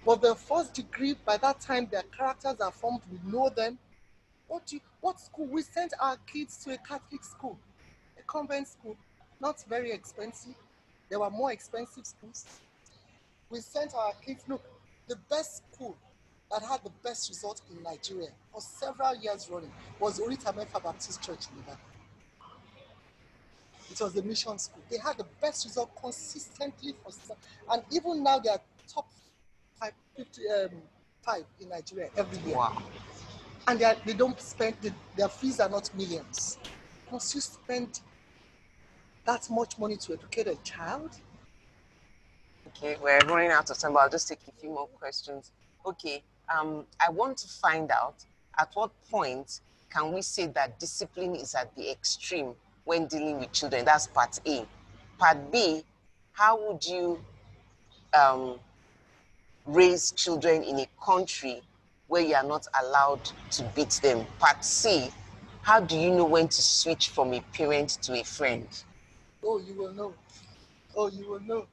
But their first degree, by that time, their characters are formed. We know them. What school? We sent our kids to a Catholic school, a convent school, not very expensive. There were more expensive schools. We sent our kids, look, the best school that had the best result in Nigeria for several years running was Orita Mefa Baptist Church in Ibadan. It was a mission school. They had the best result consistently and even now they are top 5 in Nigeria every year. Wow. And they don't spend, their fees are not millions. Must you spend that much money to educate a child? Okay, we're running out of time, but I'll just take a few more questions. Okay, I want to find out at what point can we say that discipline is at the extreme when dealing with children? That's part A. Part B, how would you raise children in a country where you are not allowed to beat them? Part C, how do you know when to switch from a parent to a friend? Oh, you will know. Oh, you will know.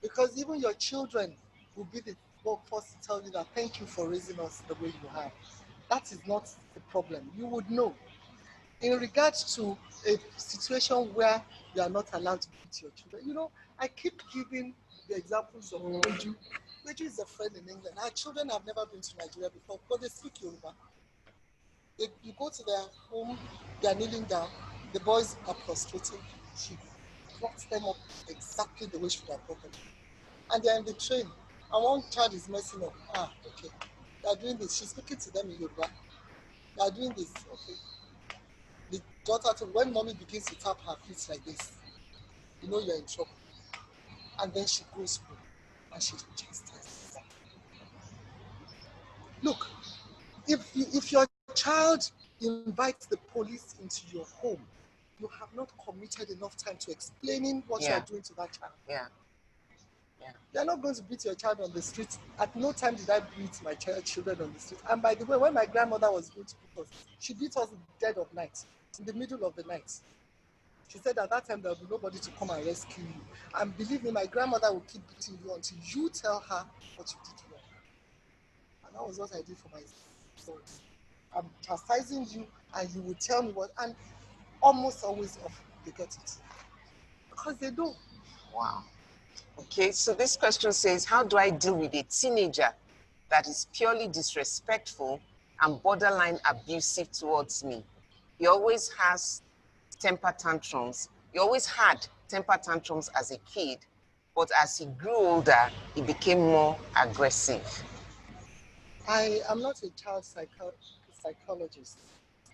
Because even your children will be the first to tell you that thank you for raising us the way you have. That is not the problem. You would know. In regards to a situation where you are not allowed to beat your children, I keep giving the examples of Beju. Beju is a friend in England. Her children have never been to Nigeria before, but they speak Yoruba. You go to their home, they are kneeling down, the boys are prostrating. She props them up exactly the way she would have brought them. And they're in the train, and one child is messing up. Okay, they are doing this. She's speaking to them in Yoruba. They are doing this. Okay. The daughter, when mommy begins to tap her feet like this, you know you're in trouble. And then she goes home and she chastises them. Look, if your child invites the police into your home, you have not committed enough time to explaining what you are doing to that child. Yeah. You're not going to beat your child on the street. At no time did I beat my children on the street. And by the way, when my grandmother was going to beat us, she beat us in the dead of night, in the middle of the night. She said at that time there will be nobody to come and rescue you. And believe me, my grandmother will keep beating you until you tell her what you did wrong. And that was what I did for my sons. I'm chastising you and you will tell me what, and almost always they get it. Because they do. Wow. Okay, so this question says, how do I deal with a teenager that is purely disrespectful and borderline abusive towards me? He always has temper tantrums. He always had temper tantrums as a kid, but as he grew older, he became more aggressive. I am not a child psychologist.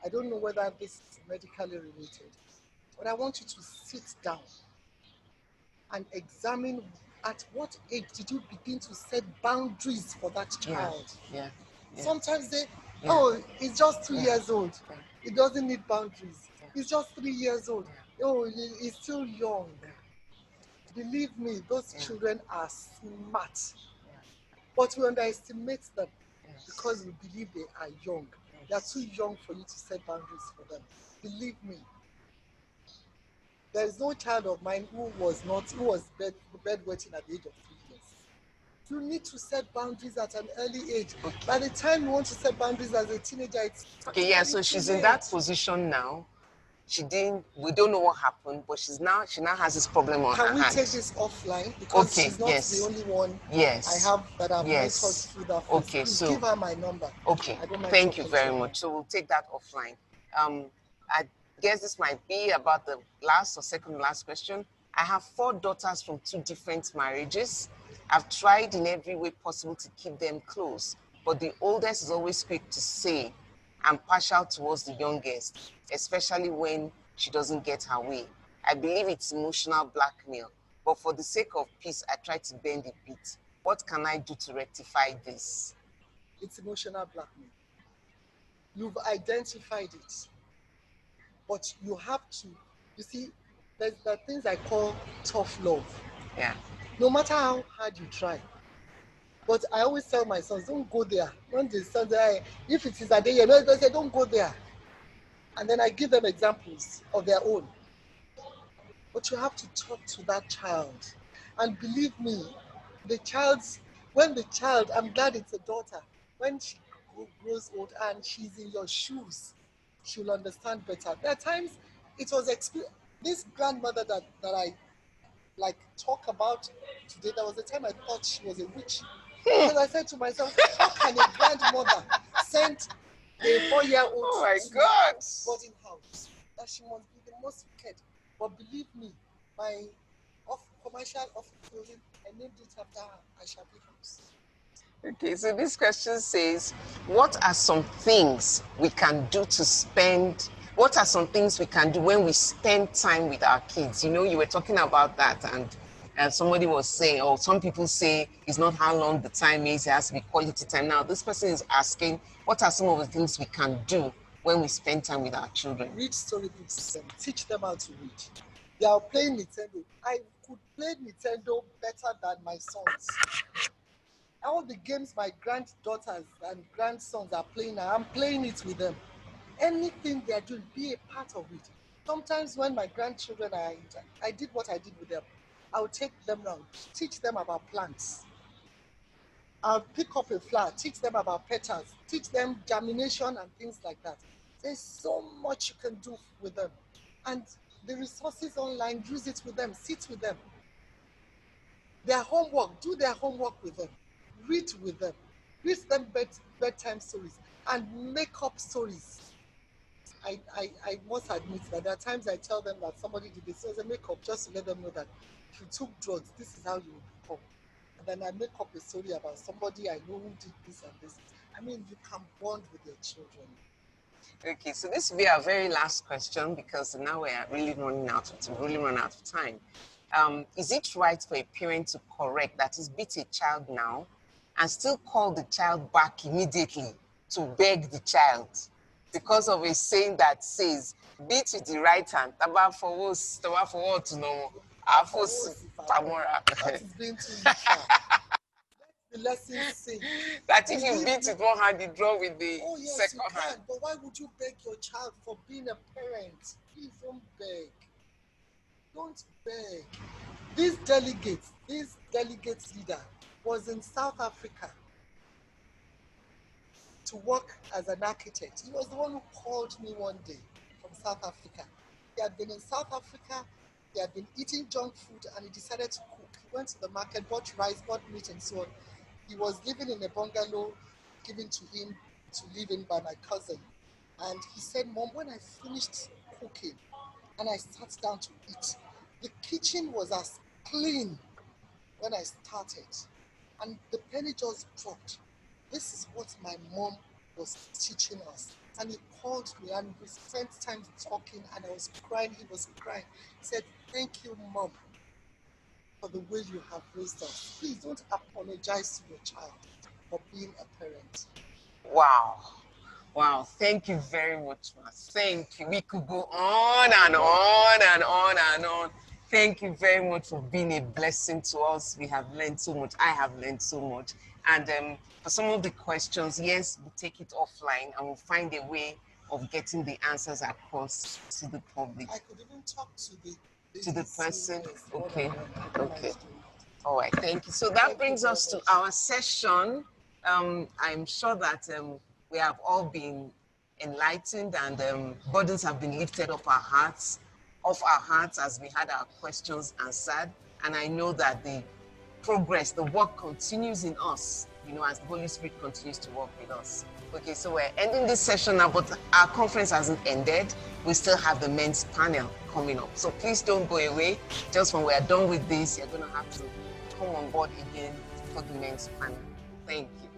I don't know whether this is medically related, but I want you to sit down and examine at what age did you begin to set boundaries for that child. Yeah. Sometimes he's just 2 years old. He doesn't need boundaries. He's just 3 years old. He's still young. Believe me, those children are smart. But we underestimate them because we believe they are young. They are too young for you to set boundaries for them. Believe me. There is no child of mine who was bedwetting at the age of 3 years. You need to set boundaries at an early age. Okay. By the time you want to set boundaries as a teenager, it's Okay, yeah, so practically too she's in late. that position now. We don't know what happened, but she now has this problem on her Can we hand. take this offline? Because Okay, she's not yes. the only one Yes. I have that I've Yes. monitored through that phase. Okay, Please so give her my number. okay, I don't mind thank you talking very to her. much. So we'll take that offline. I guess this might be about the last or second last question. I have 4 daughters from 2 different marriages. I've tried in every way possible to keep them close, but the oldest is always quick to say, I'm partial towards the youngest, especially when she doesn't get her way. I believe it's emotional blackmail, but for the sake of peace, I try to bend a bit. What can I do to rectify this? It's emotional blackmail. You've identified it. But you have to, you see, there are things I call tough love. Yeah. No matter how hard you try. But I always tell my sons, don't go there. When they say, if it is a day, they say, don't go there. And then I give them examples of their own. But you have to talk to that child. And believe me, I'm glad it's a daughter, when she grows old and she's in your shoes, she'll understand better. There are times it was this grandmother that I like talk about today, there was a time I thought she was a witch. Because I said to myself, how can a grandmother send a 4-year-old Oh my to God. boarding house? That she must be the most wicked. But believe me, my commercial office building, I named it after her, Ashabi House. Okay, so this question says, what are some things we can do what are some things we can do when we spend time with our kids? You know, you were talking about that, and somebody was saying, or some people say it's not how long the time is, it has to be quality time. Now, this person is asking, what are some of the things we can do when we spend time with our children? Read storybooks to them, teach them how to read. They are playing Nintendo. I could play Nintendo better than my sons. All the games my granddaughters and grandsons are playing, I'm playing it with them. Anything they are doing, be a part of it. Sometimes when my grandchildren I did what I did with them. I'll take them around, teach them about plants. I'll pick up a flower, teach them about petals, teach them germination and things like that. There's so much you can do with them. And the resources online, use it with them, sit with them. Their homework, do their homework with them. Read with them. Read them bedtime stories and make up stories. I must admit that there are times I tell them that somebody did this as a makeup just to let them know that if you took drugs, this is how you will become. And then I make up a story about somebody I know who did this and this. I mean, you can bond with your children. Okay, so this will be our very last question because now we're really running out of time. Is it right for a parent to correct, that is, beat a child now and still call the child back immediately to beg the child because of a saying that says, beat with the right hand, taba for what to know, That is being too literal. The lesson say that if you beat with one hand, you draw with the second hand. But why would you beg your child for being a parent? Please don't beg. Don't beg. This delegate leader was in South Africa to work as an architect. He was the one who called me one day from South Africa. He had been in South Africa, he had been eating junk food, and he decided to cook. He went to the market, bought rice, bought meat, and so on. He was living in a bungalow given to him to live in by my cousin. And he said, Mom, when I finished cooking and I sat down to eat, the kitchen was as clean when I started. And the penny just dropped. This is what my mom was teaching us. And he called me and we spent time talking and I was crying. He was crying. He said, thank you, Mom, for the way you have raised us. Please don't apologize to your child for being a parent. Wow. Wow, thank you very much, ma. Thank you. We could go on and on and on and on. Thank you very much for being a blessing to us. We have learned so much. I have learned so much. And for some of the questions, yes, we'll take it offline and we'll find a way of getting the answers across to the public. I could even talk to the to the person. Okay, okay. All right, thank you. So that brings us to our session. I'm sure that we have all been enlightened and burdens have been lifted off our hearts as we had our questions answered. And I know that the progress, the work continues in us, as the Holy Spirit continues to work with us. Okay, so we're ending this session now, but our conference hasn't ended. We still have the men's panel coming up. So please don't go away. Just when we're done with this, you're going to have to come on board again for the men's panel. Thank you.